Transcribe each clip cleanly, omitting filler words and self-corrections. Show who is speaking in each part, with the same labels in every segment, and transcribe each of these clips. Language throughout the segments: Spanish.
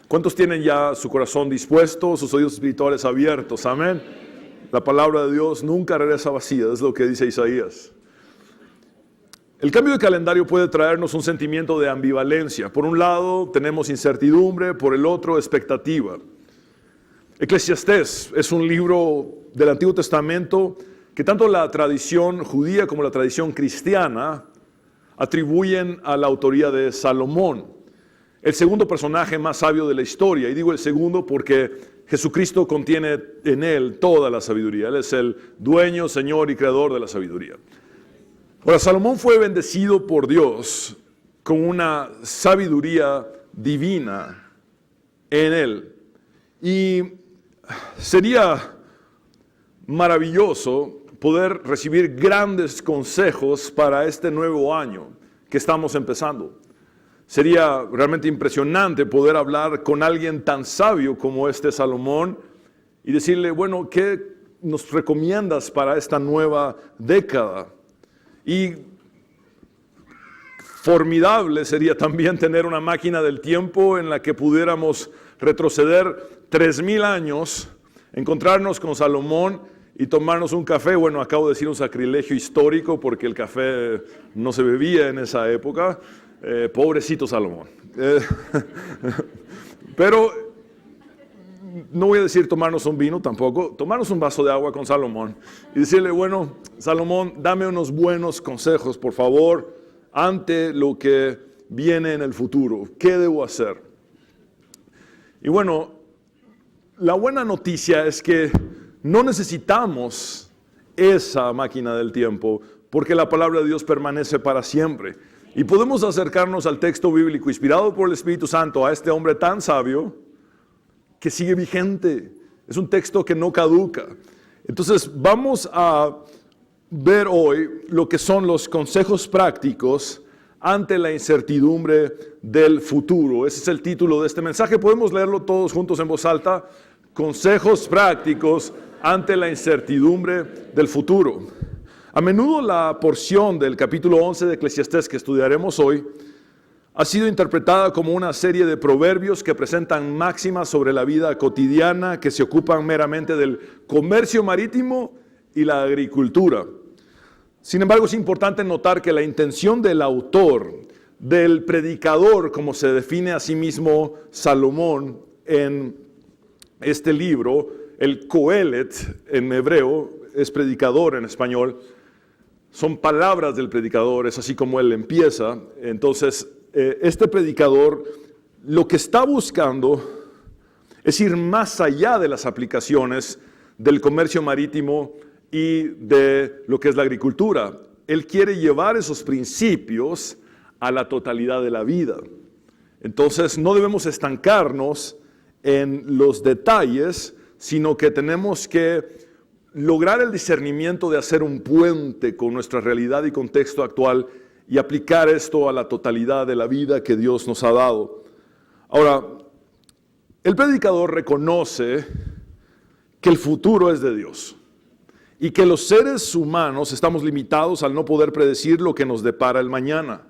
Speaker 1: ¿Cuántos tienen ya su corazón dispuesto, sus oídos espirituales abiertos? Amén. La palabra de Dios nunca regresa vacía, es lo que dice Isaías. El cambio de calendario puede traernos un sentimiento de ambivalencia. Por un lado tenemos incertidumbre, por el otro expectativa. Eclesiastés es un libro del Antiguo Testamento que tanto la tradición judía como la tradición cristiana atribuyen a la autoría de Salomón, el segundo personaje más sabio de la historia. Y digo el segundo porque Jesucristo contiene en él toda la sabiduría. Él es el dueño, señor y creador de la sabiduría. Ahora, Salomón fue bendecido por Dios con una sabiduría divina en él. Y sería maravilloso poder recibir grandes consejos para este nuevo año que estamos empezando. Sería realmente impresionante poder hablar con alguien tan sabio como este Salomón y decirle, bueno, ¿qué nos recomiendas para esta nueva década? Y formidable sería también tener una máquina del tiempo en la que pudiéramos retroceder 3000 años, encontrarnos con Salomón y tomarnos un café. Bueno, acabo de decir un sacrilegio histórico porque el café no se bebía en esa época. Pobrecito Salomón. Pero no voy a decir tomarnos un vino tampoco, tomarnos un vaso de agua con Salomón y decirle, bueno, Salomón, dame unos buenos consejos, por favor, ante lo que viene en el futuro. ¿Qué debo hacer? Y bueno, la buena noticia es que no necesitamos esa máquina del tiempo porque la palabra de Dios permanece para siempre. Y podemos acercarnos al texto bíblico inspirado por el Espíritu Santo a este hombre tan sabio que sigue vigente. Es un texto que no caduca. Entonces vamos a ver hoy lo que son los consejos prácticos ante la incertidumbre del futuro. Ese es el título de este mensaje. Podemos leerlo todos juntos en voz alta. Consejos prácticos ante la incertidumbre del futuro. A menudo la porción del capítulo 11 de Eclesiastés que estudiaremos hoy ha sido interpretada como una serie de proverbios que presentan máximas sobre la vida cotidiana que se ocupan meramente del comercio marítimo y la agricultura. Sin embargo, es importante notar que la intención del autor, del predicador, como se define a sí mismo Salomón en este libro, el Coelet en hebreo, es predicador en español, son palabras del predicador, es así como él empieza. Entonces, este predicador lo que está buscando es ir más allá de las aplicaciones del comercio marítimo y de lo que es la agricultura. Él quiere llevar esos principios a la totalidad de la vida. Entonces, no debemos estancarnos en los detalles, sino que tenemos que lograr el discernimiento de hacer un puente con nuestra realidad y contexto actual y aplicar esto a la totalidad de la vida que Dios nos ha dado. Ahora, el predicador reconoce que el futuro es de Dios y que los seres humanos estamos limitados al no poder predecir lo que nos depara el mañana.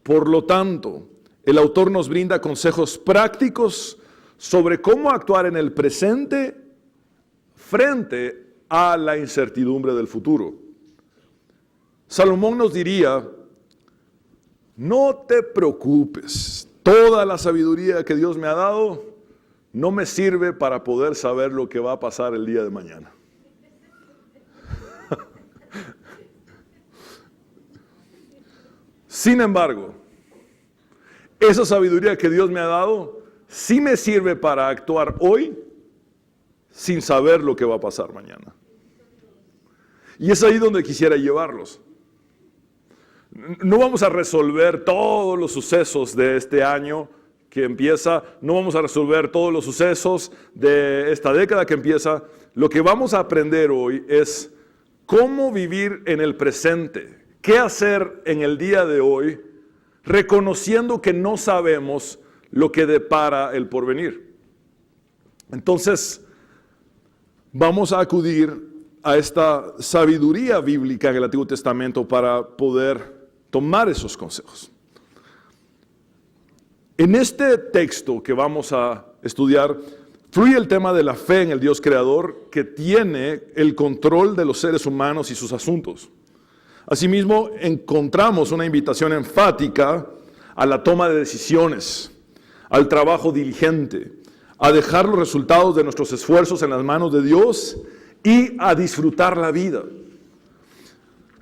Speaker 1: Por lo tanto, el autor nos brinda consejos prácticos sobre cómo actuar en el presente frente a la incertidumbre del futuro. Salomón nos diría, no te preocupes, toda la sabiduría que Dios me ha dado no me sirve para poder saber lo que va a pasar el día de mañana. Sin embargo, esa sabiduría que Dios me ha dado sí me sirve para actuar hoy sin saber lo que va a pasar mañana. Y es ahí donde quisiera llevarlos. No vamos a resolver todos los sucesos de este año que empieza, no vamos a resolver todos los sucesos de esta década que empieza. Lo que vamos a aprender hoy es cómo vivir en el presente, qué hacer en el día de hoy, reconociendo que no sabemos lo que depara el porvenir. Entonces, vamos a acudir a esta sabiduría bíblica en el Antiguo Testamento para poder tomar esos consejos. En este texto que vamos a estudiar, fluye el tema de la fe en el Dios creador que tiene el control de los seres humanos y sus asuntos. Asimismo, encontramos una invitación enfática a la toma de decisiones, al trabajo diligente, a dejar los resultados de nuestros esfuerzos en las manos de Dios y a disfrutar la vida.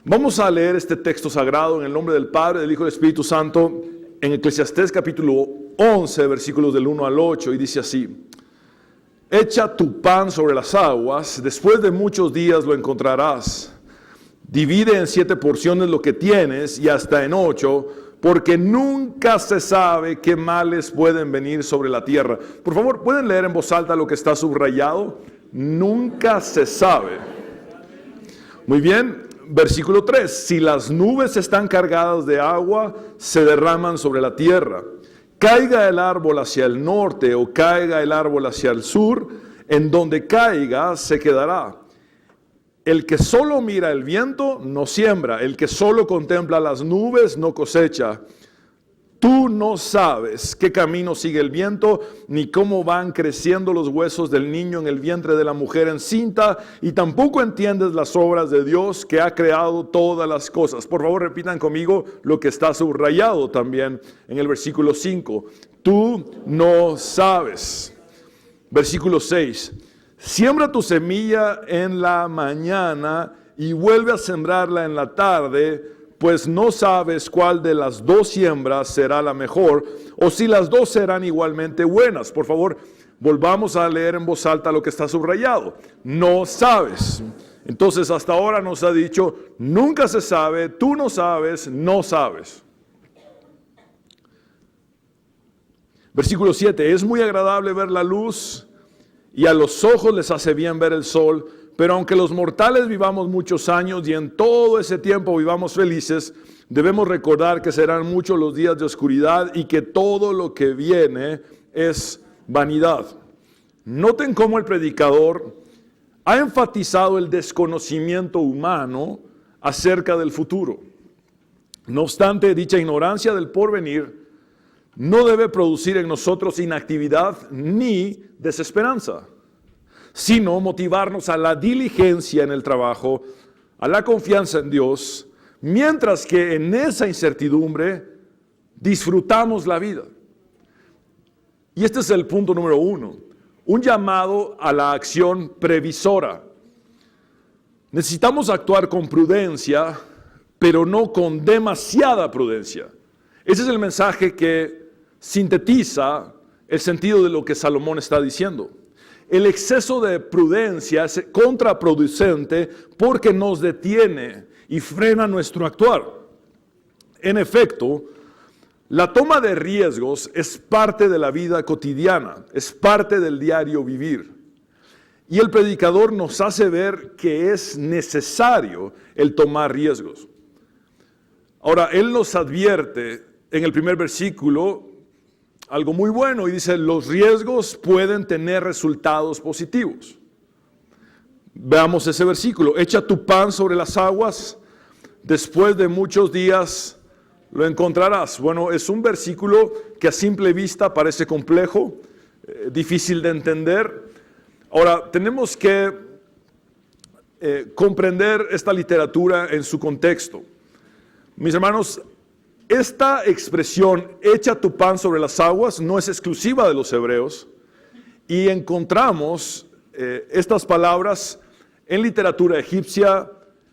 Speaker 1: Vamos a leer este texto sagrado en el nombre del Padre, del Hijo y del Espíritu Santo en Eclesiastés capítulo 11, versículos del 1 al 8, y dice así: Echa tu pan sobre las aguas, después de muchos días lo encontrarás. Divide en 7 porciones lo que tienes y hasta en 8, porque nunca se sabe qué males pueden venir sobre la tierra. Por favor, ¿pueden leer en voz alta lo que está subrayado? Nunca se sabe. Muy bien, versículo 3. Si las nubes están cargadas de agua, se derraman sobre la tierra. Caiga el árbol hacia el norte o caiga el árbol hacia el sur, en donde caiga se quedará. El que solo mira el viento no siembra, el que solo contempla las nubes no cosecha. Tú no sabes qué camino sigue el viento, ni cómo van creciendo los huesos del niño en el vientre de la mujer encinta, y tampoco entiendes las obras de Dios que ha creado todas las cosas. Por favor, repitan conmigo lo que está subrayado también en el versículo 5. Tú no sabes. Versículo 6. Siembra tu semilla en la mañana y vuelve a sembrarla en la tarde, pues no sabes cuál de las dos siembras será la mejor, o si las dos serán igualmente buenas. Por favor, volvamos a leer en voz alta lo que está subrayado. No sabes. Entonces, hasta ahora nos ha dicho, nunca se sabe, tú no sabes, no sabes. Versículo 7. Es muy agradable ver la luz, y a los ojos les hace bien ver el sol, pero aunque los mortales vivamos muchos años y en todo ese tiempo vivamos felices, debemos recordar que serán muchos los días de oscuridad y que todo lo que viene es vanidad. Noten cómo el predicador ha enfatizado el desconocimiento humano acerca del futuro. No obstante, dicha ignorancia del porvenir no debe producir en nosotros inactividad ni desesperanza, sino motivarnos a la diligencia en el trabajo, a la confianza en Dios, mientras que en esa incertidumbre disfrutamos la vida. Y este es el punto número 1, un llamado a la acción previsora. Necesitamos actuar con prudencia, pero no con demasiada prudencia. Ese es el mensaje que sintetiza el sentido de lo que Salomón está diciendo. El exceso de prudencia es contraproducente porque nos detiene y frena nuestro actuar. En efecto, la toma de riesgos es parte de la vida cotidiana, es parte del diario vivir. Y el predicador nos hace ver que es necesario el tomar riesgos. Ahora, él nos advierte en el primer versículo algo muy bueno y dice, los riesgos pueden tener resultados positivos. Veamos ese versículo. Echa tu pan sobre las aguas, después de muchos días lo encontrarás. Bueno, es un versículo que a simple vista parece complejo, difícil de entender. Ahora, tenemos que comprender esta literatura en su contexto. Mis hermanos, esta expresión, echa tu pan sobre las aguas, no es exclusiva de los hebreos, y encontramos estas palabras en literatura egipcia,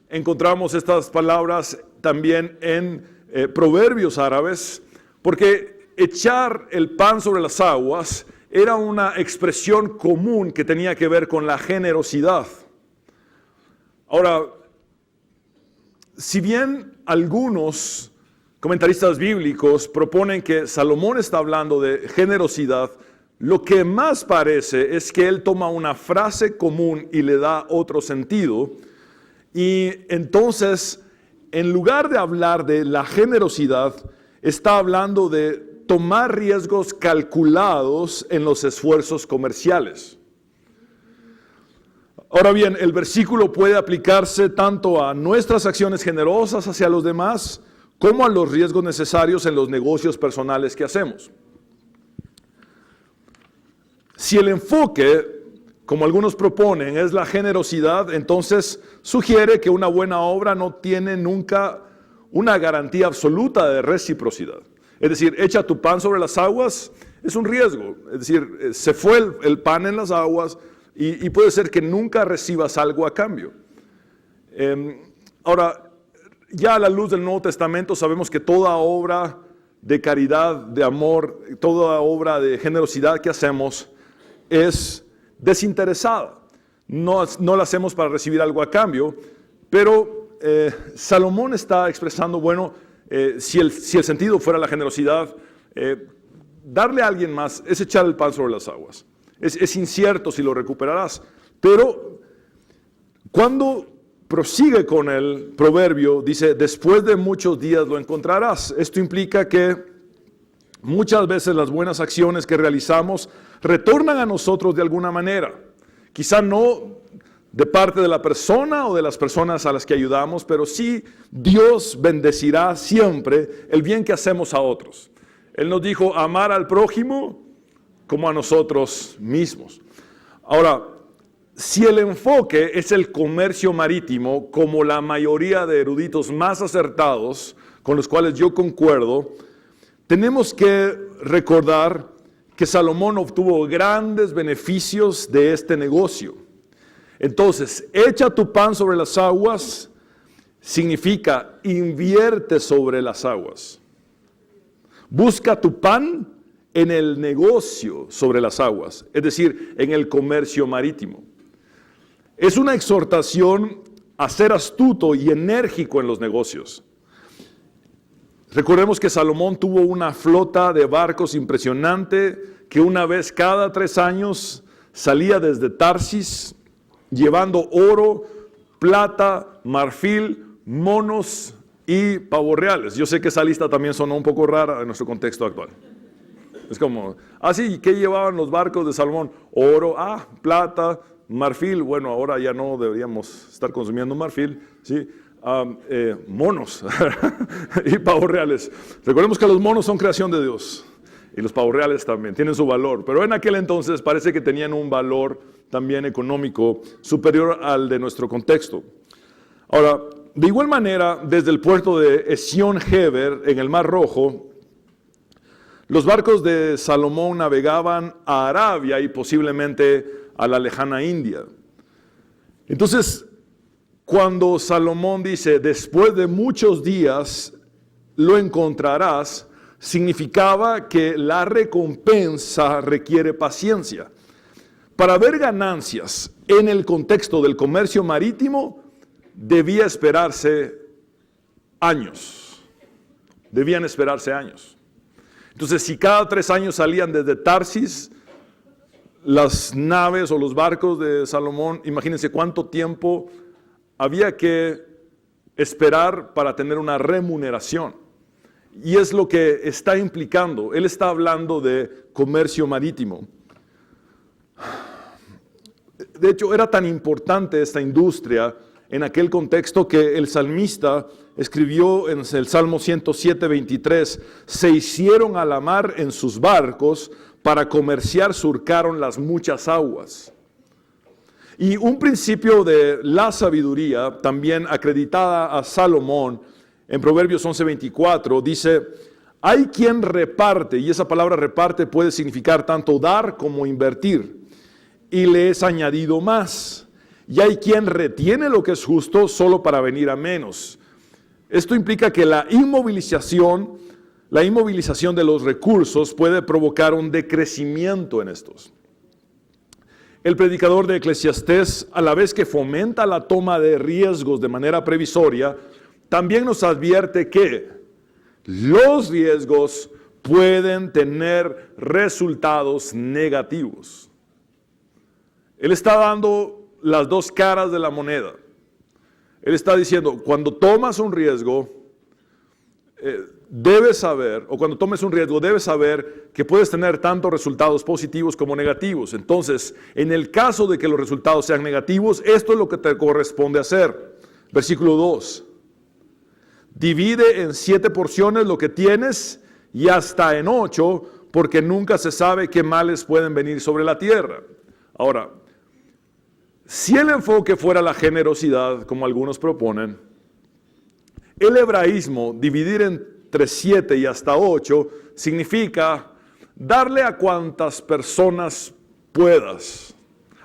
Speaker 1: encontramos estas palabras también en proverbios árabes, porque echar el pan sobre las aguas era una expresión común que tenía que ver con la generosidad. Ahora, si bien algunos comentaristas bíblicos proponen que Salomón está hablando de generosidad, lo que más parece es que él toma una frase común y le da otro sentido. Y entonces, en lugar de hablar de la generosidad, está hablando de tomar riesgos calculados en los esfuerzos comerciales. Ahora bien, el versículo puede aplicarse tanto a nuestras acciones generosas hacia los demás, como a los riesgos necesarios en los negocios personales que hacemos. Si el enfoque, como algunos proponen, es la generosidad, entonces sugiere que una buena obra no tiene nunca una garantía absoluta de reciprocidad. Es decir, echa tu pan sobre las aguas, es un riesgo. Es decir, se fue el pan en las aguas y puede ser que nunca recibas algo a cambio. Ahora, ya a la luz del Nuevo Testamento sabemos que toda obra de caridad, de amor, toda obra de generosidad que hacemos es desinteresada. No la hacemos para recibir algo a cambio, pero Salomón está expresando, bueno, si el sentido fuera la generosidad, darle a alguien más es echar el pan sobre las aguas. Es incierto si lo recuperarás, pero cuando prosigue con el proverbio, dice, después de muchos días lo encontrarás. Esto implica que muchas veces las buenas acciones que realizamos retornan a nosotros de alguna manera. Quizá no de parte de la persona o de las personas a las que ayudamos, pero sí Dios bendecirá siempre el bien que hacemos a otros. Él nos dijo amar al prójimo como a nosotros mismos. Ahora, si el enfoque es el comercio marítimo, como la mayoría de eruditos más acertados, con los cuales yo concuerdo, tenemos que recordar que Salomón obtuvo grandes beneficios de este negocio. Entonces, echa tu pan sobre las aguas significa invierte sobre las aguas. Busca tu pan en el negocio sobre las aguas, es decir, en el comercio marítimo. Es una exhortación a ser astuto y enérgico en los negocios. Recordemos que Salomón tuvo una flota de barcos impresionante que una vez cada 3 años salía desde Tarsis llevando oro, plata, marfil, monos y pavos reales. Yo sé que esa lista también sonó un poco rara en nuestro contexto actual. Es como, sí, ¿qué llevaban los barcos de Salomón? Oro, plata, marfil. Bueno, ahora ya no deberíamos estar consumiendo marfil, ¿sí? Monos y pavos reales. Recordemos que los monos son creación de Dios y los pavos reales también tienen su valor, pero en aquel entonces parece que tenían un valor también económico superior al de nuestro contexto. Ahora, de igual manera, desde el puerto de Esión-Geber en el Mar Rojo, los barcos de Salomón navegaban a Arabia y posiblemente a la lejana India. Entonces, cuando Salomón dice, después de muchos días lo encontrarás, significaba que la recompensa requiere paciencia. Para ver ganancias en el contexto del comercio marítimo, debía esperarse años. Debían esperarse años. Entonces, si cada 3 años salían desde Tarsis las naves o los barcos de Salomón, imagínense cuánto tiempo había que esperar para tener una remuneración. Y es lo que está implicando. Él está hablando de comercio marítimo. De hecho, era tan importante esta industria en aquel contexto que el salmista escribió en el Salmo 107:23, se hicieron a la mar en sus barcos, para comerciar surcaron las muchas aguas. Y un principio de la sabiduría, también acreditada a Salomón, en Proverbios 11:24, dice, hay quien reparte, y esa palabra reparte puede significar tanto dar como invertir, y le es añadido más. Y hay quien retiene lo que es justo solo para venir a menos. Esto implica que la inmovilización de los recursos puede provocar un decrecimiento en estos. El predicador de Eclesiastés, a la vez que fomenta la toma de riesgos de manera previsoria, también nos advierte que los riesgos pueden tener resultados negativos. Él está dando las dos caras de la moneda. Él está diciendo, cuando tomas un riesgo, debes saber, o cuando tomes un riesgo, debes saber que puedes tener tanto resultados positivos como negativos. Entonces, en el caso de que los resultados sean negativos, esto es lo que te corresponde hacer. Versículo 2. Divide en 7 porciones lo que tienes y hasta en 8, porque nunca se sabe qué males pueden venir sobre la tierra. Ahora, si el enfoque fuera la generosidad, como algunos proponen, el hebraísmo, dividir entre 7 y hasta 8, significa darle a cuantas personas puedas.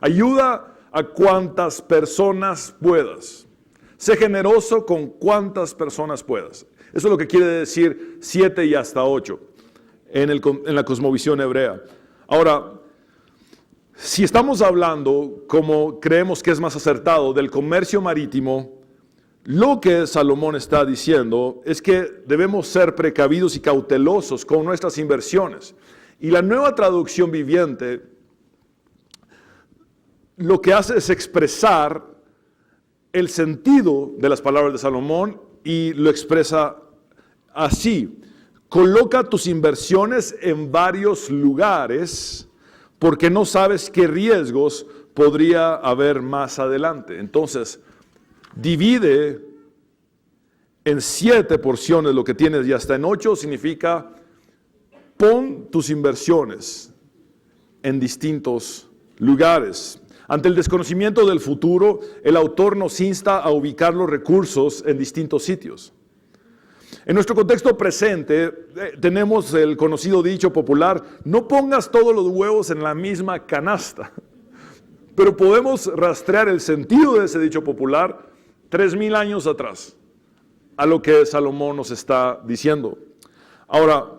Speaker 1: Ayuda a cuantas personas puedas. Sé generoso con cuantas personas puedas. Eso es lo que quiere decir 7 y hasta 8 en la cosmovisión hebrea. Ahora, si estamos hablando, como creemos que es más acertado, del comercio marítimo, lo que Salomón está diciendo es que debemos ser precavidos y cautelosos con nuestras inversiones. Y la Nueva Traducción Viviente lo que hace es expresar el sentido de las palabras de Salomón y lo expresa así: coloca tus inversiones en varios lugares porque no sabes qué riesgos podría haber más adelante. Entonces, divide en 7 porciones lo que tienes y hasta en 8 significa pon tus inversiones en distintos lugares. Ante el desconocimiento del futuro, el autor nos insta a ubicar los recursos en distintos sitios. En nuestro contexto presente, tenemos el conocido dicho popular: no pongas todos los huevos en la misma canasta. Pero podemos rastrear el sentido de ese dicho popular 3000 años atrás, a lo que Salomón nos está diciendo. Ahora,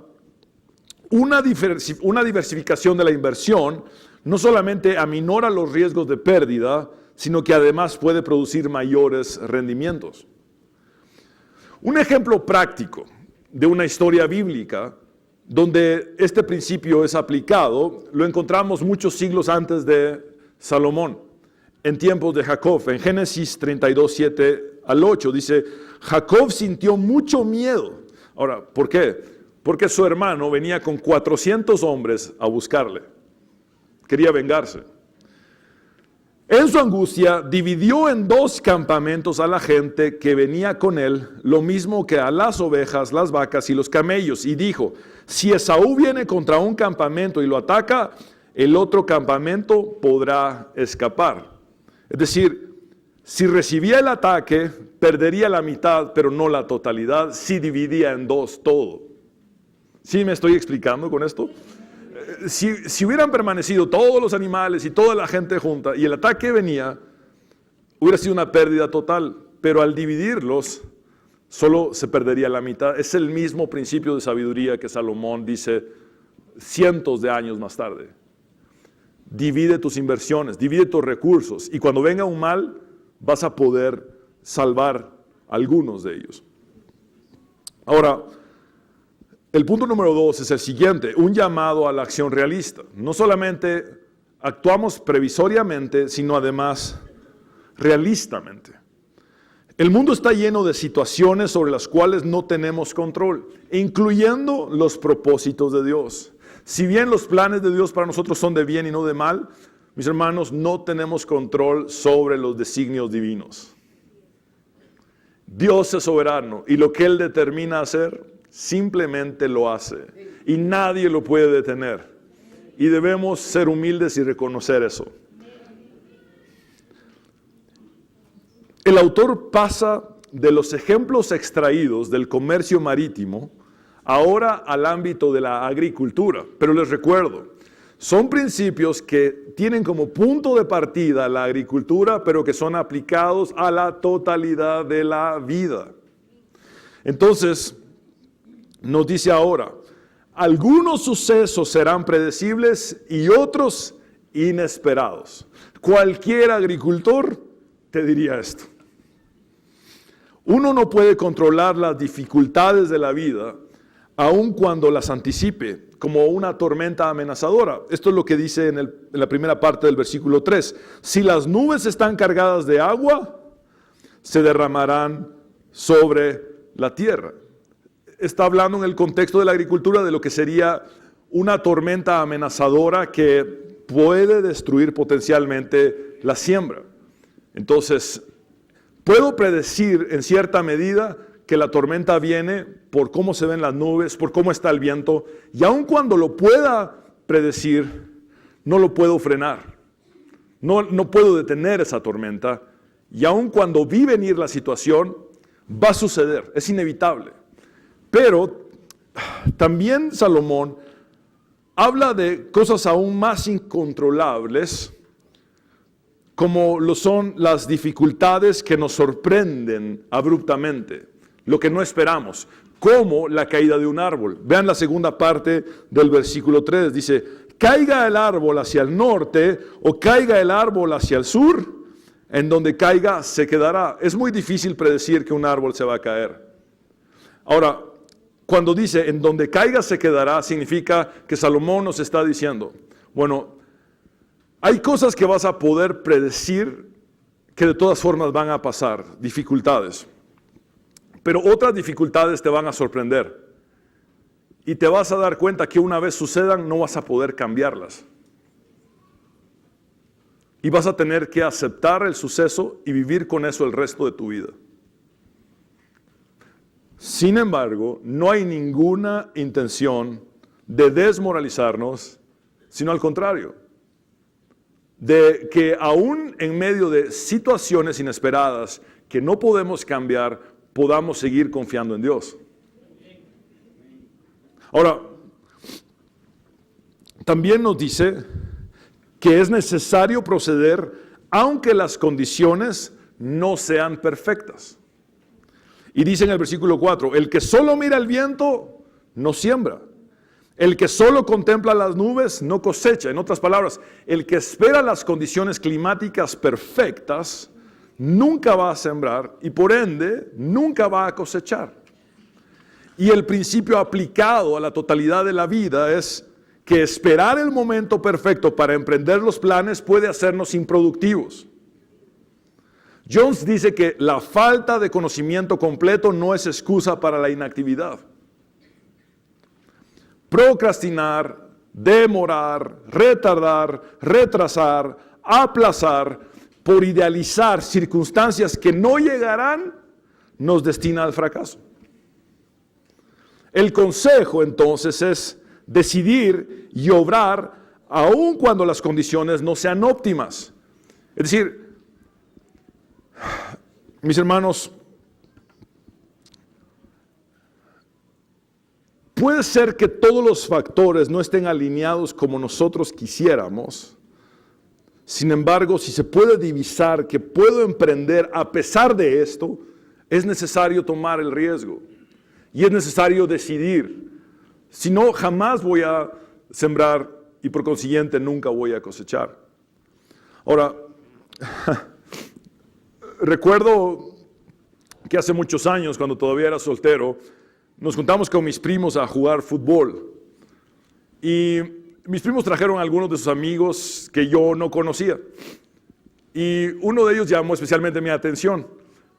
Speaker 1: una diversificación de la inversión no solamente aminora los riesgos de pérdida, sino que además puede producir mayores rendimientos. Un ejemplo práctico de una historia bíblica donde este principio es aplicado, lo encontramos muchos siglos antes de Salomón, en tiempos de Jacob. En Génesis 32, 7 al 8 dice: Jacob sintió mucho miedo. Ahora, ¿por qué? Porque su hermano venía con 400 hombres a buscarle. Quería vengarse. En su angustia, dividió en 2 campamentos a la gente que venía con él, lo mismo que a las ovejas, las vacas y los camellos, y dijo: si Esaú viene contra un campamento y lo ataca, el otro campamento podrá escapar. Es decir, si recibía el ataque, perdería la mitad, pero no la totalidad, si dividía en 2 todo. ¿Sí me estoy explicando con esto? Si hubieran permanecido todos los animales y toda la gente junta y el ataque venía, hubiera sido una pérdida total, pero al dividirlos solo se perdería la mitad. Es el mismo principio de sabiduría que Salomón dice cientos de años más tarde. Divide tus inversiones, divide tus recursos, y cuando venga un mal vas a poder salvar algunos de ellos. Ahora, el punto número 2 es el siguiente: un llamado a la acción realista. No solamente actuamos previsoriamente, sino además realistamente. El mundo está lleno de situaciones sobre las cuales no tenemos control, incluyendo los propósitos de Dios. Si bien los planes de Dios para nosotros son de bien y no de mal, mis hermanos, no tenemos control sobre los designios divinos. Dios es soberano y lo que Él determina hacer, simplemente lo hace y nadie lo puede detener, y debemos ser humildes y reconocer eso. El autor pasa de los ejemplos extraídos del comercio marítimo ahora al ámbito de la agricultura, pero les recuerdo, son principios que tienen como punto de partida la agricultura, pero que son aplicados a la totalidad de la vida. Entonces, nos dice ahora: algunos sucesos serán predecibles y otros inesperados. Cualquier agricultor te diría esto. Uno no puede controlar las dificultades de la vida, aun cuando las anticipe, como una tormenta amenazadora. Esto es lo que dice en la primera parte del versículo 3. Si las nubes están cargadas de agua, se derramarán sobre la tierra. Está hablando en el contexto de la agricultura de lo que sería una tormenta amenazadora que puede destruir potencialmente la siembra. Entonces, puedo predecir en cierta medida que la tormenta viene por cómo se ven las nubes, por cómo está el viento, y aun cuando lo pueda predecir, no lo puedo frenar. No puedo detener esa tormenta, y aun cuando vi venir la situación, va a suceder, es inevitable. Pero también Salomón habla de cosas aún más incontrolables, como lo son las dificultades que nos sorprenden abruptamente, lo que no esperamos, como la caída de un árbol. Vean la segunda parte del versículo 3, dice: caiga el árbol hacia el norte o caiga el árbol hacia el sur, en donde caiga se quedará. Es muy difícil predecir que un árbol se va a caer. Ahora, cuando dice en donde caiga se quedará, significa que Salomón nos está diciendo, bueno, hay cosas que vas a poder predecir que de todas formas van a pasar, dificultades. Pero otras dificultades te van a sorprender. Y te vas a dar cuenta que una vez sucedan no vas a poder cambiarlas. Y vas a tener que aceptar el suceso y vivir con eso el resto de tu vida. Sin embargo, no hay ninguna intención de desmoralizarnos, sino al contrario, de que aún en medio de situaciones inesperadas que no podemos cambiar, podamos seguir confiando en Dios. Ahora, también nos dice que es necesario proceder aunque las condiciones no sean perfectas. Y dice en el versículo 4, el que solo mira el viento no siembra. El que solo contempla las nubes no cosecha. En otras palabras, el que espera las condiciones climáticas perfectas nunca va a sembrar y por ende nunca va a cosechar. Y el principio aplicado a la totalidad de la vida es que esperar el momento perfecto para emprender los planes puede hacernos improductivos. Jones dice que la falta de conocimiento completo no es excusa para la inactividad. Procrastinar, demorar, retardar, retrasar, aplazar, por idealizar circunstancias que no llegarán, nos destina al fracaso. El consejo entonces es decidir y obrar aun cuando las condiciones no sean óptimas. Es decir, mis hermanos, puede ser que todos los factores no estén alineados como nosotros quisiéramos. Sin embargo, si se puede divisar que puedo emprender a pesar de esto, es necesario tomar el riesgo y es necesario decidir. Si no, jamás voy a sembrar y por consiguiente nunca voy a cosechar. Ahora, recuerdo que hace muchos años, cuando todavía era soltero, nos juntamos con mis primos a jugar fútbol. Y mis primos trajeron a algunos de sus amigos que yo no conocía. Y uno de ellos llamó especialmente mi atención,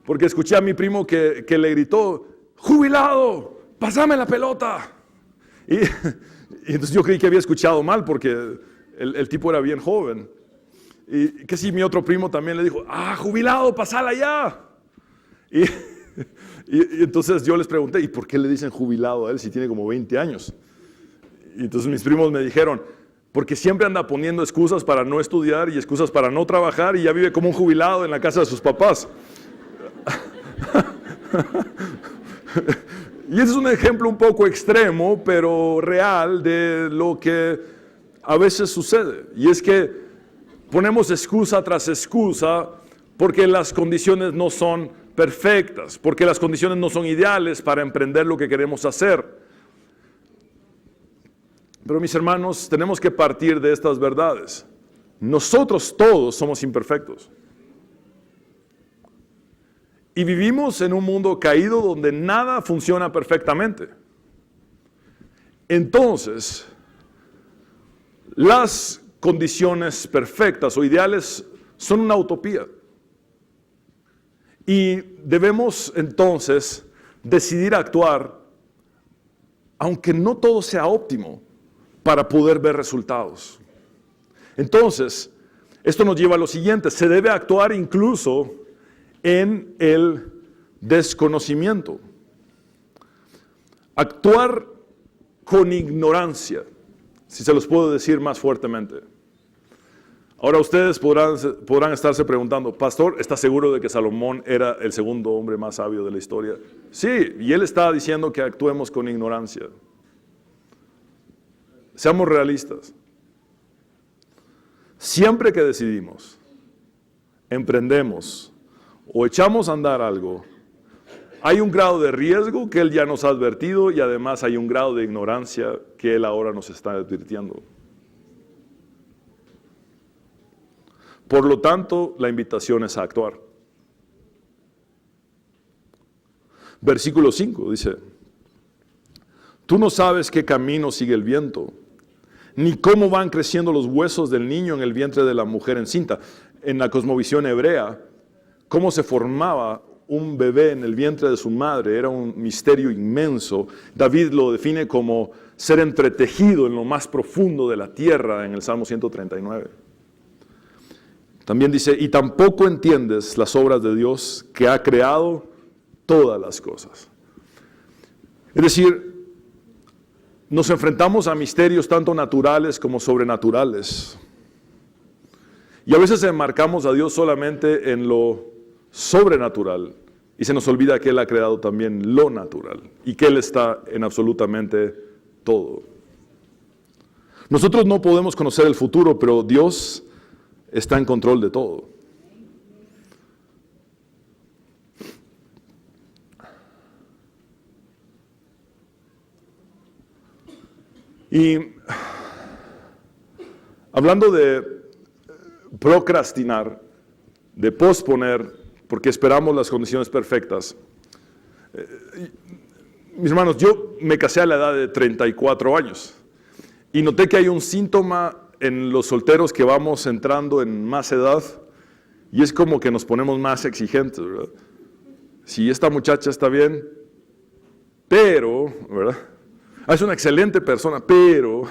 Speaker 1: porque escuché a mi primo que le gritó, ¡jubilado! ¡Pásame la pelota! Y entonces yo creí que había escuchado mal, porque el tipo era bien joven. Y que si mi otro primo también le dijo, ¡ah, jubilado, pasala ya! Y entonces yo les pregunté, ¿y por qué le dicen jubilado a él si tiene como 20 años? Y entonces mis primos me dijeron, porque siempre anda poniendo excusas para no estudiar y excusas para no trabajar y ya vive como un jubilado en la casa de sus papás. Y ese es un ejemplo un poco extremo, pero real de lo que a veces sucede. Y es que ponemos excusa tras excusa porque las condiciones no son perfectas, porque las condiciones no son ideales para emprender lo que queremos hacer. Pero mis hermanos, tenemos que partir de estas verdades. Nosotros todos somos imperfectos. Y vivimos en un mundo caído donde nada funciona perfectamente. Entonces, las condiciones perfectas o ideales son una utopía. Y debemos entonces decidir actuar, aunque no todo sea óptimo, para poder ver resultados. Entonces, esto nos lleva a lo siguiente, se debe actuar incluso en el desconocimiento. Actuar con ignorancia, si se los puedo decir más fuertemente. Ahora ustedes podrán estarse preguntando, pastor, ¿está seguro de que Salomón era el segundo hombre más sabio de la historia? Sí, y él está diciendo que actuemos con ignorancia. Seamos realistas. Siempre que decidimos, emprendemos o echamos a andar algo, hay un grado de riesgo que Él ya nos ha advertido y además hay un grado de ignorancia que Él ahora nos está advirtiendo. Por lo tanto, la invitación es a actuar. Versículo 5 dice, tú no sabes qué camino sigue el viento, ni cómo van creciendo los huesos del niño en el vientre de la mujer encinta. En la cosmovisión hebrea, cómo se formaba un bebé en el vientre de su madre era un misterio inmenso. David lo define como ser entretejido en lo más profundo de la tierra en el Salmo 139. También dice, y tampoco entiendes las obras de Dios que ha creado todas las cosas. Es decir, nos enfrentamos a misterios tanto naturales como sobrenaturales. Y a veces enmarcamos a Dios solamente en lo sobrenatural y se nos olvida que Él ha creado también lo natural y que Él está en absolutamente todo. Nosotros no podemos conocer el futuro, pero Dios está en control de todo. Y hablando de procrastinar, de posponer, porque esperamos las condiciones perfectas. Mis hermanos, yo me casé a la edad de 34 años y noté que hay un síntoma en los solteros que vamos entrando en más edad y es como que nos ponemos más exigentes, ¿verdad? Si esta muchacha está bien, pero, ¿verdad? Es una excelente persona, pero,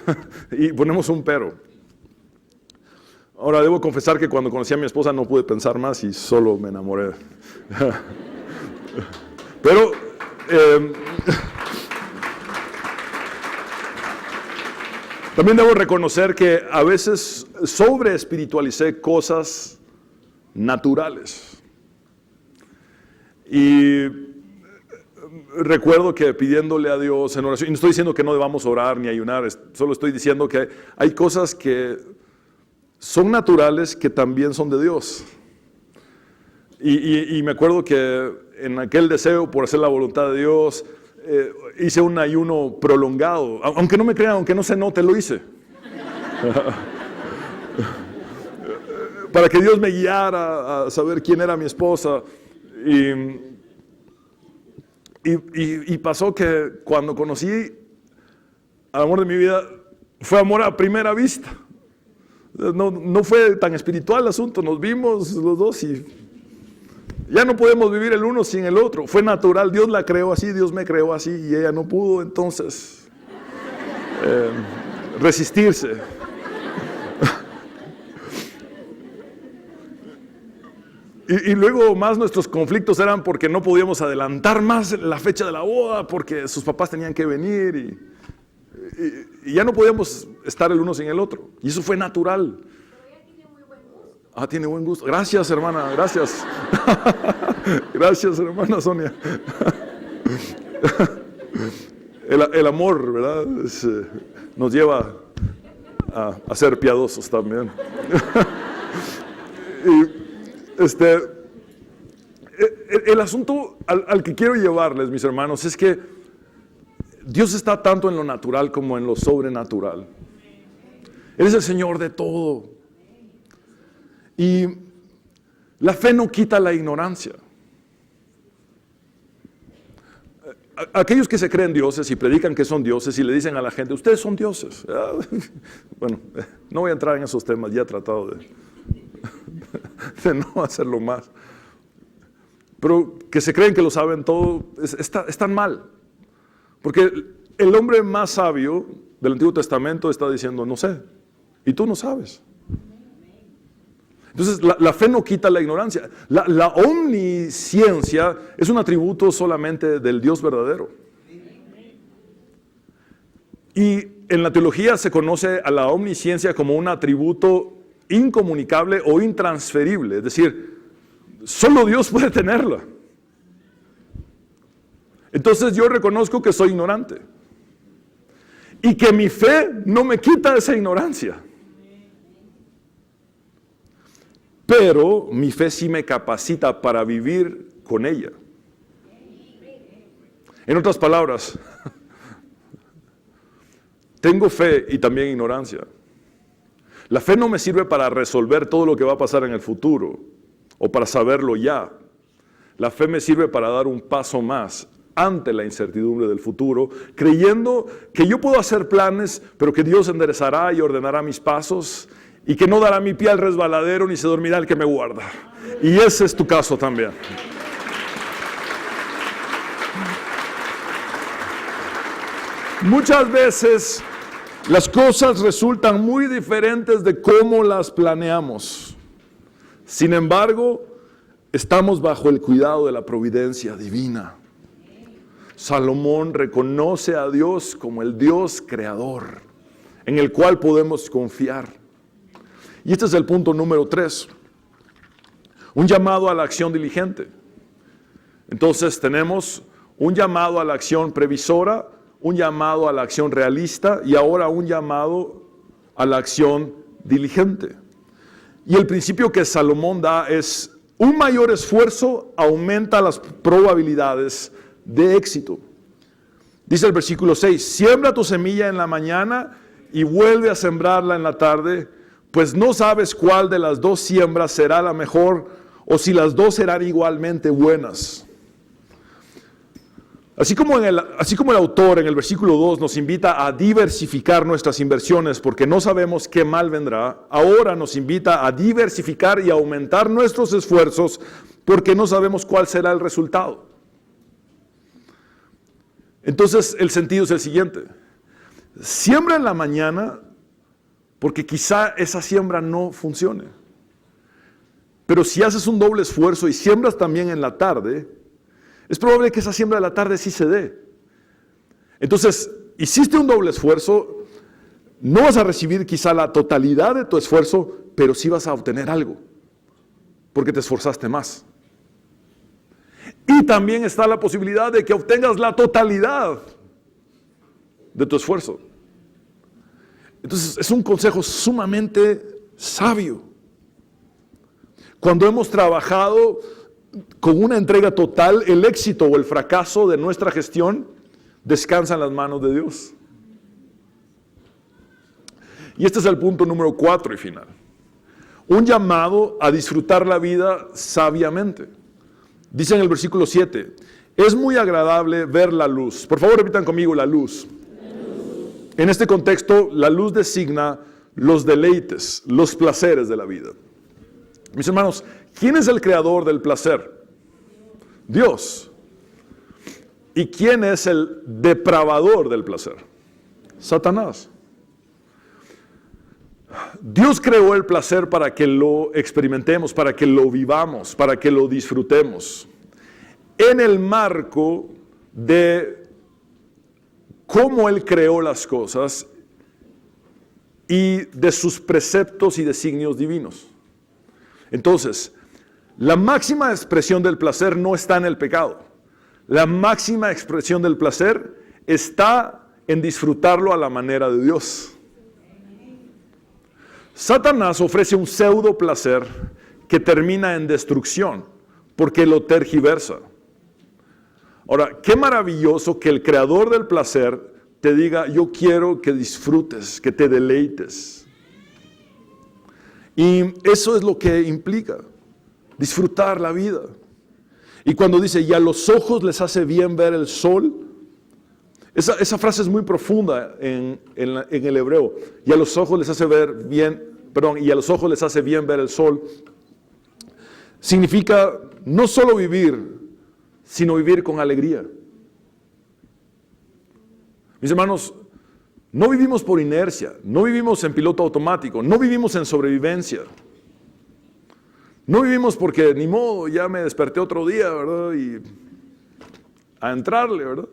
Speaker 1: y ponemos un pero. Ahora, debo confesar que cuando conocí a mi esposa no pude pensar más y solo me enamoré. Pero, también debo reconocer que a veces sobre espiritualicé cosas naturales. Y recuerdo que pidiéndole a Dios en oración, y no estoy diciendo que no debamos orar ni ayunar, solo estoy diciendo que hay cosas que son naturales que también son de Dios. Y me acuerdo que en aquel deseo por hacer la voluntad de Dios, hice un ayuno prolongado. Aunque no me crean, aunque no se note, lo hice. Para que Dios me guiara a saber quién era mi esposa. Y pasó que cuando conocí al amor de mi vida, fue amor a primera vista. No fue tan espiritual el asunto, nos vimos los dos y ya no podemos vivir el uno sin el otro. Fue natural, Dios la creó así, Dios me creó así y ella no pudo entonces resistirse. Y luego más nuestros conflictos eran porque no podíamos adelantar más la fecha de la boda, porque sus papás tenían que venir y ya no podíamos estar el uno sin el otro. Y eso fue natural.
Speaker 2: Pero ella tiene muy buen gusto.
Speaker 1: Ah, tiene buen gusto. Gracias, hermana, gracias. Gracias, hermana Sonia. El amor, ¿verdad? Nos lleva a ser piadosos también. El asunto al que quiero llevarles, mis hermanos, es que Dios está tanto en lo natural como en lo sobrenatural. Él es el Señor de todo. Y la fe no quita la ignorancia. Aquellos que se creen dioses y predican que son dioses y le dicen a la gente, ustedes son dioses. Bueno, no voy a entrar en esos temas, ya he tratado de no hacerlo más. Pero que se creen que lo saben todo, están mal. Porque el hombre más sabio del Antiguo Testamento está diciendo, no sé, y tú no sabes. Entonces, la fe no quita la ignorancia. La omnisciencia es un atributo solamente del Dios verdadero. Y en la teología se conoce a la omnisciencia como un atributo incomunicable o intransferible, es decir, solo Dios puede tenerla. Entonces yo reconozco que soy ignorante y que mi fe no me quita esa ignorancia. Pero mi fe sí me capacita para vivir con ella. En otras palabras, tengo fe y también ignorancia. La fe no me sirve para resolver todo lo que va a pasar en el futuro o para saberlo ya. La fe me sirve para dar un paso más ante la incertidumbre del futuro, creyendo que yo puedo hacer planes, pero que Dios enderezará y ordenará mis pasos y que no dará mi pie al resbaladero ni se dormirá el que me guarda. Y ese es tu caso también. Muchas veces las cosas resultan muy diferentes de cómo las planeamos. Sin embargo, estamos bajo el cuidado de la providencia divina. Salomón reconoce a Dios como el Dios creador, en el cual podemos confiar. Y este es el punto número 3. Un llamado a la acción diligente. Entonces tenemos un llamado a la acción previsora, un llamado a la acción realista y ahora un llamado a la acción diligente. Y el principio que Salomón da es: un mayor esfuerzo aumenta las probabilidades de éxito. Dice el versículo 6, siembra tu semilla en la mañana y vuelve a sembrarla en la tarde, pues no sabes cuál de las dos siembras será la mejor o si las dos serán igualmente buenas. Así como el autor en el versículo 2 nos invita a diversificar nuestras inversiones porque no sabemos qué mal vendrá, ahora nos invita a diversificar y aumentar nuestros esfuerzos porque no sabemos cuál será el resultado. Entonces el sentido es el siguiente: siembra en la mañana porque quizá esa siembra no funcione. Pero si haces un doble esfuerzo y siembras también en la tarde, es probable que esa siembra de la tarde sí se dé. Entonces, hiciste un doble esfuerzo, no vas a recibir quizá la totalidad de tu esfuerzo, pero sí vas a obtener algo, porque te esforzaste más. Y también está la posibilidad de que obtengas la totalidad de tu esfuerzo. Entonces, es un consejo sumamente sabio. Cuando hemos trabajado con una entrega total, el éxito o el fracaso de nuestra gestión descansa en las manos de Dios. Y este es el punto número 4 y final. Un llamado a disfrutar la vida sabiamente. Dice en el versículo 7, es muy agradable ver la luz. Por favor, repitan conmigo: la luz. En este contexto, la luz designa los deleites, los placeres de la vida. Mis hermanos, ¿quién es el creador del placer? Dios. ¿Y quién es el depravador del placer? Satanás. Dios creó el placer para que lo experimentemos, para que lo vivamos, para que lo disfrutemos, en el marco de cómo Él creó las cosas y de sus preceptos y designios divinos. Entonces, la máxima expresión del placer no está en el pecado. La máxima expresión del placer está en disfrutarlo a la manera de Dios. Satanás ofrece un pseudo placer que termina en destrucción porque lo tergiversa. Ahora, qué maravilloso que el creador del placer te diga: yo quiero que disfrutes, que te deleites. Y eso es lo que implica disfrutar la vida. Y cuando dice, y a los ojos les hace bien ver el sol, esa frase es muy profunda en el hebreo. Y a los ojos les hace y a los ojos les hace bien ver el sol. Significa no solo vivir, sino vivir con alegría. Mis hermanos, no vivimos por inercia, no vivimos en piloto automático, no vivimos en sobrevivencia. No vivimos porque ni modo, ya me desperté otro día, ¿verdad? Y a entrarle, ¿verdad?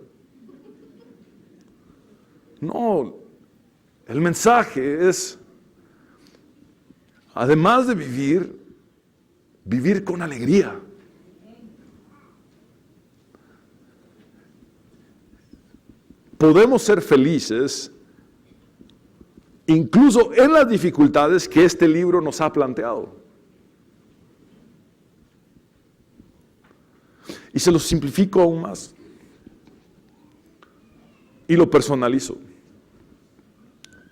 Speaker 1: No, el mensaje es, además de vivir, vivir con alegría. Podemos ser felices incluso en las dificultades que este libro nos ha planteado. Y se lo simplifico aún más. Y lo personalizo.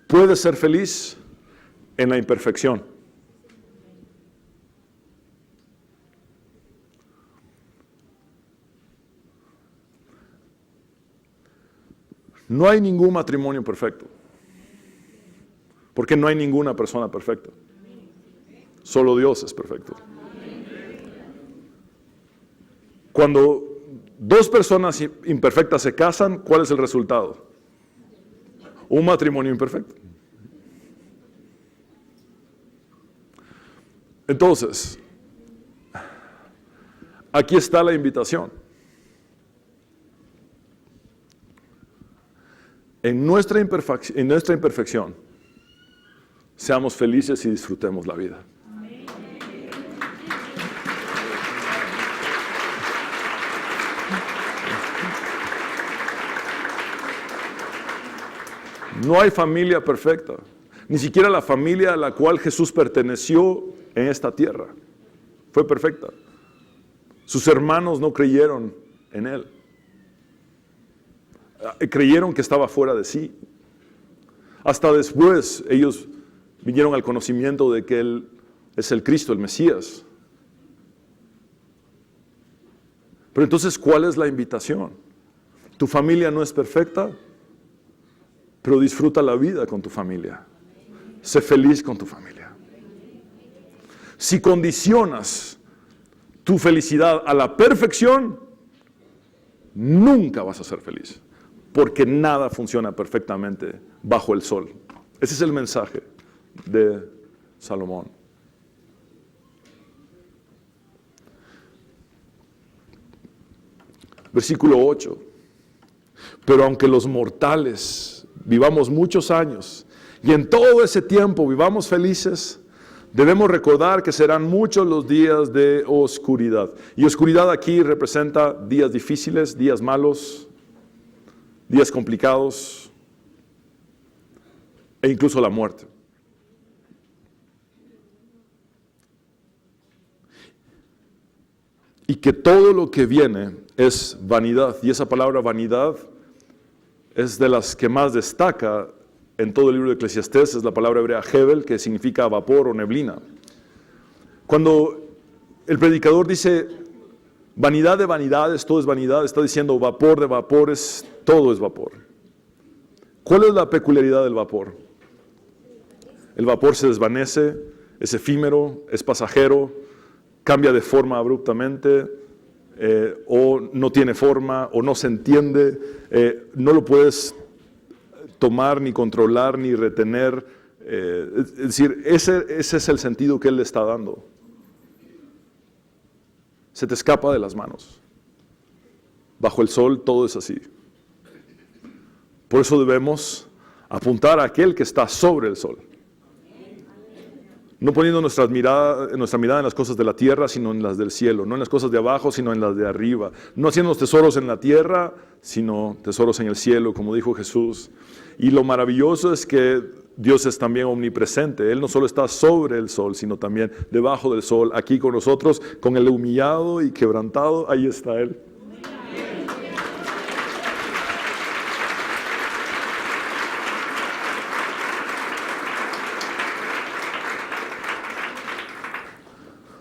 Speaker 1: Puedes ser feliz en la imperfección. No hay ningún matrimonio perfecto. Porque no hay ninguna persona perfecta. Solo Dios es perfecto. Cuando dos personas imperfectas se casan, ¿cuál es el resultado? Un matrimonio imperfecto. Entonces, aquí está la invitación. En nuestra imperfección, seamos felices y disfrutemos la vida. No hay familia perfecta, ni siquiera la familia a la cual Jesús perteneció en esta tierra fue perfecta. Sus hermanos no creyeron en Él. Creyeron que estaba fuera de sí. Hasta después ellos vinieron al conocimiento de que Él es el Cristo, el Mesías. Pero entonces, ¿cuál es la invitación? Tu familia no es perfecta, pero disfruta la vida con tu familia. Sé feliz con tu familia. Si condicionas tu felicidad a la perfección, nunca vas a ser feliz, porque nada funciona perfectamente bajo el sol. Ese es el mensaje de Salomón. Versículo 8. Pero aunque los mortales vivamos muchos años y en todo ese tiempo vivamos felices, debemos recordar que serán muchos los días de oscuridad. Y oscuridad aquí representa días difíciles, días malos, días complicados e incluso la muerte. Y que todo lo que viene es vanidad. Y esa palabra vanidad es de las que más destaca en todo el libro de Eclesiastés. Es la palabra hebrea hebel, que significa vapor o neblina. Cuando el predicador dice vanidad de vanidades, todo es vanidad, está diciendo vapor de vapores, todo es vapor. ¿Cuál es la peculiaridad del vapor? El vapor se desvanece, es efímero, es pasajero, cambia de forma abruptamente, o no tiene forma, o no se entiende, no lo puedes tomar, ni controlar, ni retener. Es decir, ese es el sentido que él le está dando. Se te escapa de las manos. Bajo el sol todo es así. Por eso debemos apuntar a aquel que está sobre el sol. No poniendo nuestra mirada en las cosas de la tierra, sino en las del cielo. No en las cosas de abajo, sino en las de arriba. No haciendo los tesoros en la tierra, sino tesoros en el cielo, como dijo Jesús. Y lo maravilloso es que Dios es también omnipresente. Él no solo está sobre el sol, sino también debajo del sol, aquí con nosotros, con el humillado y quebrantado. Ahí está Él.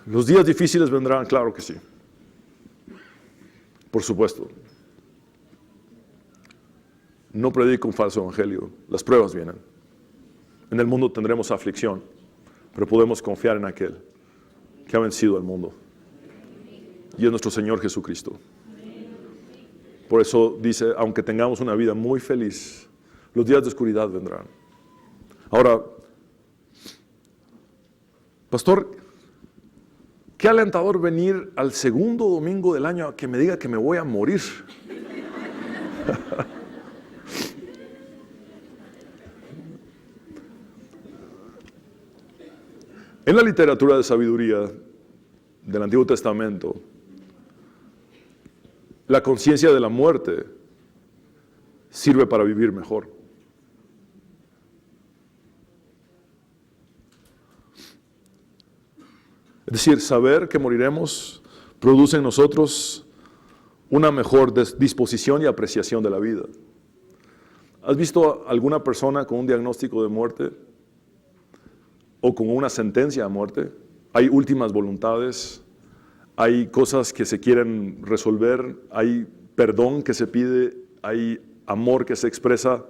Speaker 1: Los días difíciles vendrán, claro que sí. Por supuesto. No predico un falso evangelio. Las pruebas vienen. En el mundo tendremos aflicción, pero podemos confiar en aquel que ha vencido al mundo. Y es nuestro Señor Jesucristo. Por eso dice, aunque tengamos una vida muy feliz, los días de oscuridad vendrán. Ahora, pastor, qué alentador venir al segundo domingo del año a que me diga que me voy a morir. En la literatura de sabiduría del Antiguo Testamento, la conciencia de la muerte sirve para vivir mejor. Es decir, saber que moriremos produce en nosotros una mejor disposición y apreciación de la vida. ¿Has visto a alguna persona con un diagnóstico de muerte o con una sentencia de muerte? Hay últimas voluntades, hay cosas que se quieren resolver, hay perdón que se pide, hay amor que se expresa,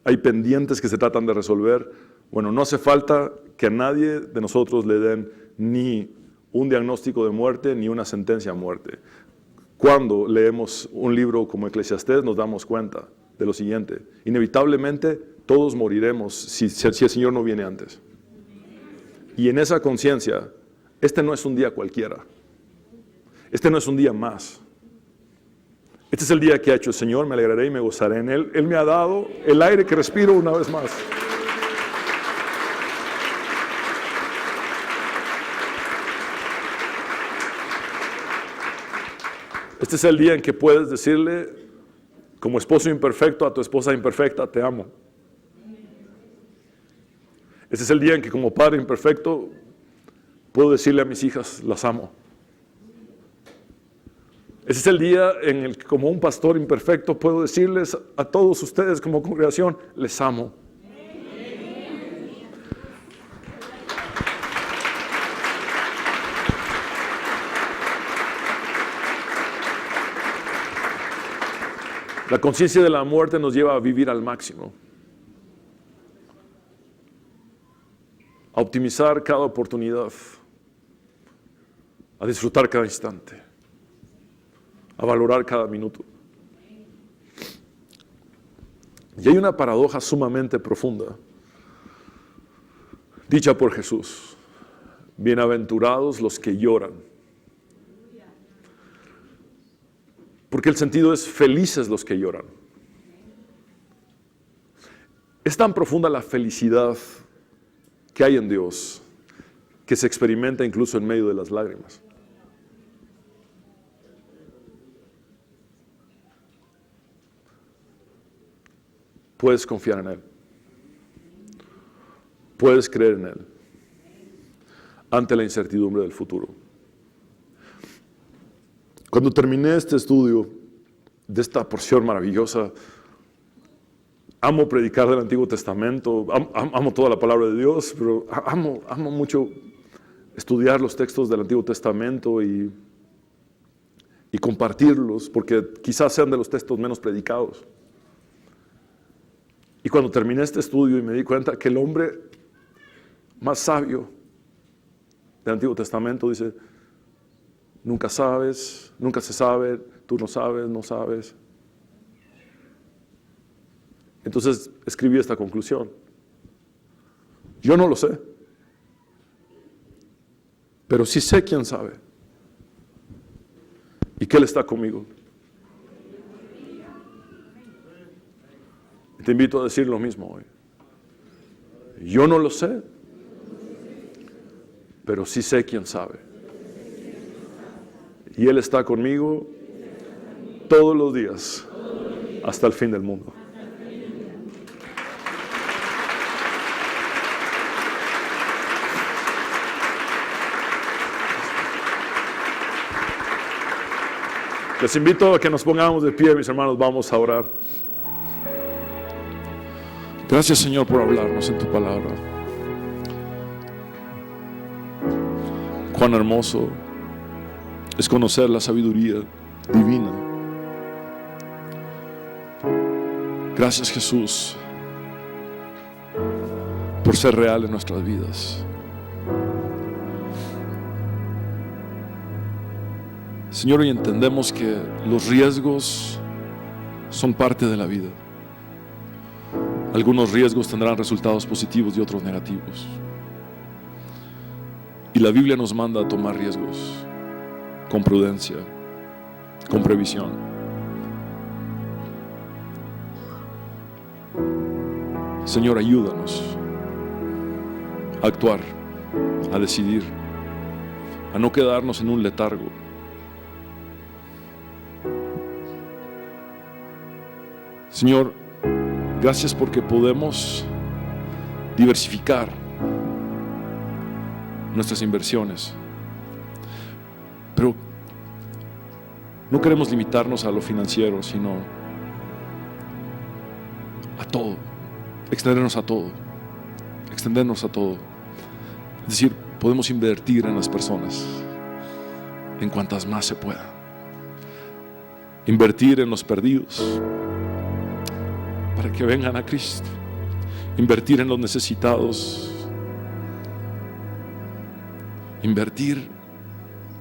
Speaker 1: hay pendientes que se tratan de resolver. Bueno, no hace falta que a nadie de nosotros le den ni un diagnóstico de muerte ni una sentencia a muerte. Cuando leemos un libro como Eclesiastés nos damos cuenta de lo siguiente: inevitablemente todos moriremos si el Señor no viene antes. Y en esa conciencia, este no es un día cualquiera, este no es un día más. Este es el día que ha hecho el Señor, me alegraré y me gozaré en Él. Él me ha dado el aire que respiro una vez más. Este es el día en que puedes decirle, como esposo imperfecto a tu esposa imperfecta, te amo. Este es el día en que como padre imperfecto puedo decirle a mis hijas, las amo. Este es el día en el que como un pastor imperfecto puedo decirles a todos ustedes como congregación, les amo. La conciencia de la muerte nos lleva a vivir al máximo, a optimizar cada oportunidad, a disfrutar cada instante, a valorar cada minuto. Y hay una paradoja sumamente profunda, dicha por Jesús: bienaventurados los que lloran. Porque el sentido es felices los que lloran. Es tan profunda la felicidad que hay en Dios que se experimenta incluso en medio de las lágrimas. Puedes confiar en Él. Puedes creer en Él ante la incertidumbre del futuro. Cuando terminé este estudio de esta porción maravillosa, amo predicar del Antiguo Testamento, amo toda la palabra de Dios, pero amo mucho estudiar los textos del Antiguo Testamento y compartirlos, porque quizás sean de los textos menos predicados. Y cuando terminé este estudio y me di cuenta que el hombre más sabio del Antiguo Testamento dice: nunca sabes, nunca se sabe, tú no sabes, no sabes. Entonces escribí esta conclusión: yo no lo sé, pero sí sé quién sabe y que Él está conmigo. Y te invito a decir lo mismo hoy: yo no lo sé, pero sí sé quién sabe. Y Él está conmigo todos los días hasta el fin del mundo. Les invito a que nos pongamos de pie, mis hermanos, vamos a orar. Gracias, Señor, por hablarnos en tu palabra. Cuán hermoso es conocer la sabiduría divina. Gracias, Jesús, por ser real en nuestras vidas. Señor, hoy entendemos que los riesgos son parte de la vida. Algunos riesgos tendrán resultados positivos y otros negativos. Y la Biblia nos manda a tomar riesgos con prudencia, con previsión. Señor, ayúdanos a actuar a decidir, a no quedarnos en un letargo. Señor, gracias porque podemos diversificar nuestras inversiones, pero no queremos limitarnos a lo financiero, sino a todo, extendernos a todo. Es decir, podemos invertir en las personas, en cuantas más se pueda. Invertir en los perdidos, para que vengan a Cristo. Invertir en los necesitados. Invertir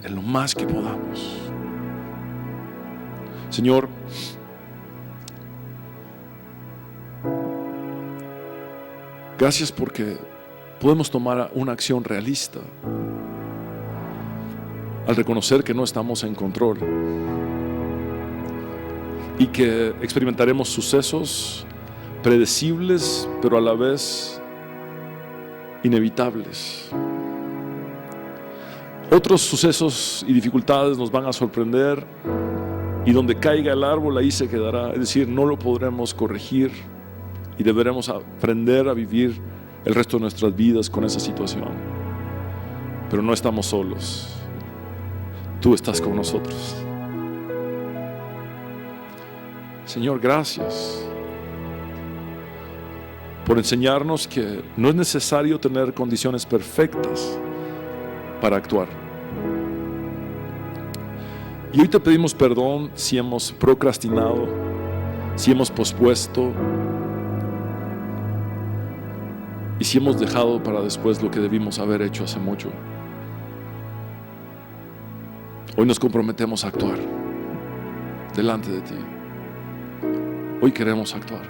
Speaker 1: en lo más que podamos. Señor, gracias porque podemos tomar una acción realista al reconocer que no estamos en control y que experimentaremos sucesos predecibles, pero a la vez inevitables. Otros sucesos y dificultades nos van a sorprender, y donde caiga el árbol ahí se quedará. Es decir, no lo podremos corregir y deberemos aprender a vivir el resto de nuestras vidas con esa situación. Pero no estamos solos. Tú estás con nosotros. Señor, gracias por enseñarnos que no es necesario tener condiciones perfectas para actuar. Y hoy te pedimos perdón si hemos procrastinado, si hemos pospuesto y si hemos dejado para después lo que debimos haber hecho hace mucho. Hoy nos comprometemos a actuar delante de ti. Hoy queremos actuar.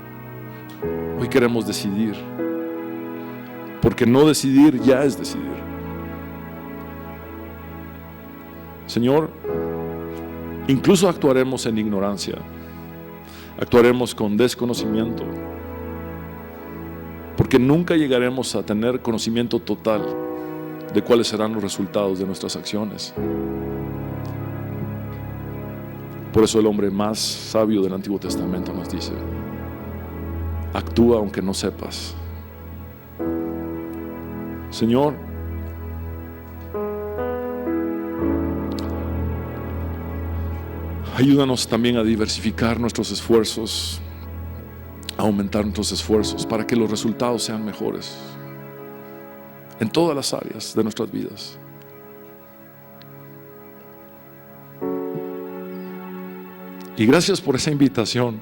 Speaker 1: Hoy queremos decidir. Porque no decidir ya es decidir. Señor, incluso actuaremos en ignorancia. Actuaremos con desconocimiento. Porque nunca llegaremos a tener conocimiento total de cuáles serán los resultados de nuestras acciones. Por eso el hombre más sabio del Antiguo Testamento nos dice: actúa aunque no sepas. Señor, ayúdanos también a diversificar nuestros esfuerzos, a aumentar nuestros esfuerzos para que los resultados sean mejores en todas las áreas de nuestras vidas. Y gracias por esa invitación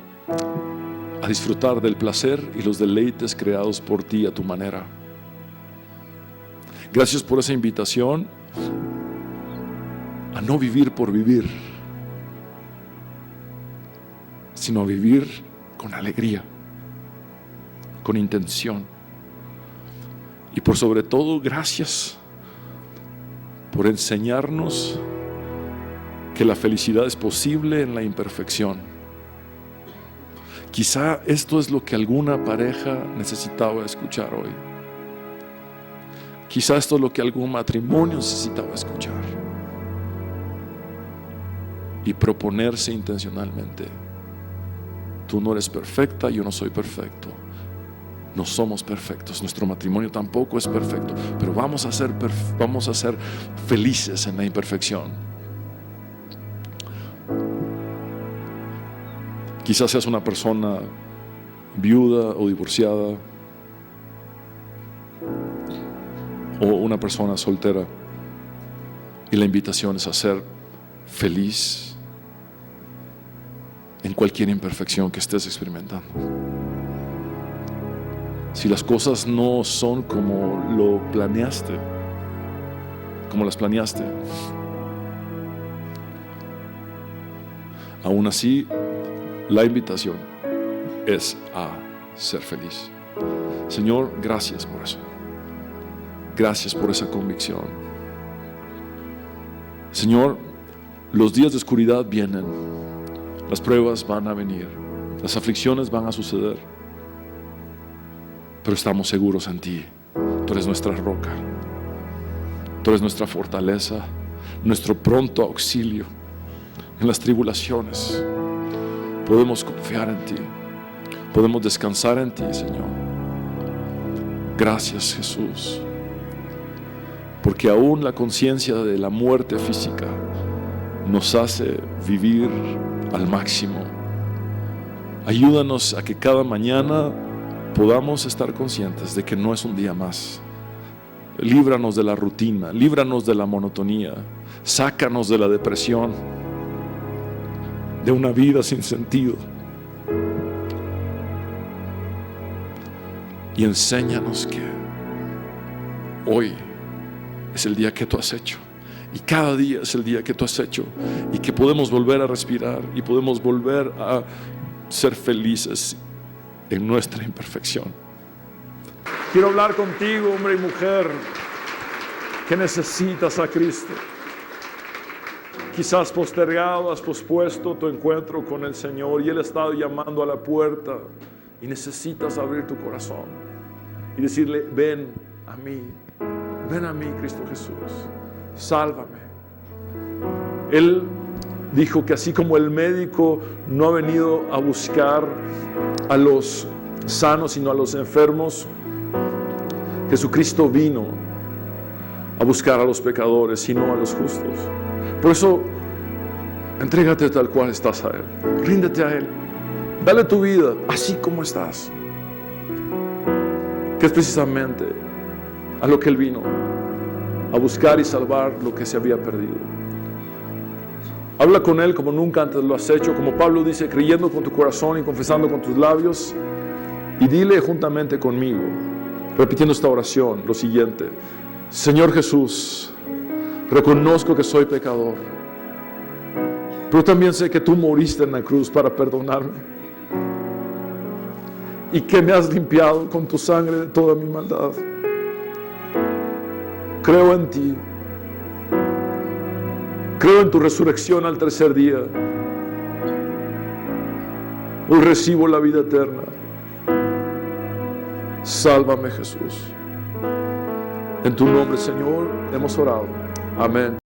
Speaker 1: a disfrutar del placer y los deleites creados por ti a tu manera. Gracias por esa invitación a no vivir por vivir, sino a vivir con alegría, con intención. Y por sobre todo, gracias por enseñarnos que la felicidad es posible en la imperfección. Quizá esto es lo que alguna pareja necesitaba escuchar hoy. Quizá esto es lo que algún matrimonio necesitaba escuchar. Y proponerse intencionalmente: tú no eres perfecta, yo no soy perfecto. No somos perfectos, nuestro matrimonio tampoco es perfecto, pero vamos a ser felices en la imperfección. Quizás seas una persona viuda o divorciada, o una persona soltera, y la invitación es a ser feliz en cualquier imperfección que estés experimentando. Si las cosas no son como las planeaste, aún así, la invitación es a ser feliz. Señor, gracias por eso. Gracias por esa convicción. Señor, los días de oscuridad vienen, las pruebas van a venir, las aflicciones van a suceder, pero estamos seguros en ti. Tú eres nuestra roca. Tú eres nuestra fortaleza, nuestro pronto auxilio en las tribulaciones. Podemos confiar en ti, podemos descansar en ti, Señor. Gracias, Jesús, porque aún la conciencia de la muerte física nos hace vivir al máximo. Ayúdanos a que cada mañana podamos estar conscientes de que no es un día más. Líbranos de la rutina, líbranos de la monotonía, sácanos de la depresión, de una vida sin sentido. Y enséñanos que hoy es el día que tú has hecho, y cada día es el día que tú has hecho, y que podemos volver a respirar y podemos volver a ser felices en nuestra imperfección. Quiero hablar contigo, hombre y mujer, que necesitas a Cristo. Quizás postergado, has pospuesto tu encuentro con el Señor y Él ha estado llamando a la puerta y necesitas abrir tu corazón y decirle: ven a mí, Cristo Jesús, sálvame. Él dijo que así como el médico no ha venido a buscar a los sanos sino a los enfermos, Jesucristo vino a buscar a los pecadores sino a los justos. Por eso, entrégate tal cual estás a Él, ríndete a Él, dale tu vida así como estás, que es precisamente a lo que Él vino, a buscar y salvar lo que se había perdido. Habla con Él como nunca antes lo has hecho, como Pablo dice, creyendo con tu corazón y confesando con tus labios, y dile juntamente conmigo, repitiendo esta oración, lo siguiente: Señor Jesús, reconozco que soy pecador, pero también sé que tú moriste en la cruz para perdonarme y que me has limpiado con tu sangre de toda mi maldad. Creo en ti, creo en tu resurrección al tercer día. Hoy recibo la vida eterna. Sálvame, Jesús. En tu nombre, Señor, hemos orado. Amén.